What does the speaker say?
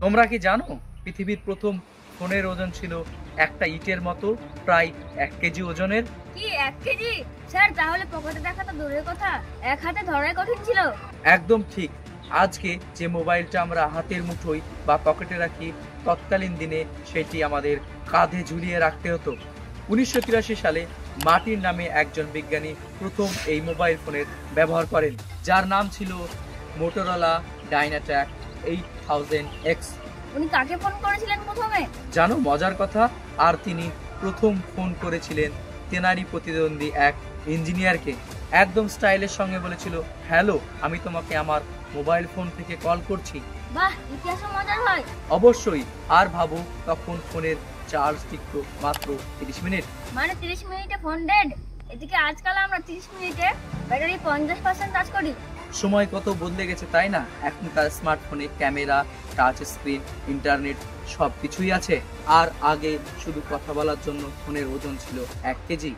তোমরা কি জানো পৃথিবীর প্রথম ফোনের ওজন ছিল একটা ইটের মতো, প্রায় 1 কেজি ওজনের। কি 1 কেজি? স্যার তাহলে পকেটে দেখা তো দূরের কথা, এক হাতে ধরাই কঠিন ছিল। একদম ঠিক। আজকে যে মোবাইলটা আমরা হাতের মুঠোয় বা পকেটে রাখি, তৎকালীন দিনে সেটি আমাদের কাঁধে ঝুলিয়ে রাখতে হতো। 1983 সালে মার্টিন নামে একজন বিজ্ঞানী প্রথম এই মোবাইল ফোনের ব্যবহার করেন, যার নাম ছিল মোটোরোলা ডাইনাট্যাক 8000X। উনি কাকে ফোন করেছিলেন প্রথমে? জানো মজার কথা, আর তিনি প্রথম ফোন করেছিলেন তেনারি প্রতিদ্বন্দ্বী এক ইঞ্জিনিয়ারকে। একদম স্টাইলের সঙ্গে বলেছিল, হ্যালো, আমি তোমাকে আমার মোবাইল ফোন থেকে কল করছি। বাহ, ইতিহাসও মজার হয়। অবশ্যই। আর ভাবো, তখন ফোনের চার্জ টিকত মাত্র 30 মিনিট। মানে 30 মিনিটে ফোন ডেড। এদিকে আজকাল আমরা 30 মিনিটে ব্যাটারি 50% চার্জ করি। সময় কত বদলে গেছে, তাই না? এখনকার স্মার্টফোনে ক্যামেরা, টাচ স্ক্রিন, ইন্টারনেট সব কিছুই আছে। আর আগে শুধু কথা বলার জন্য ফোনের ওজন ছিল 1 কেজি।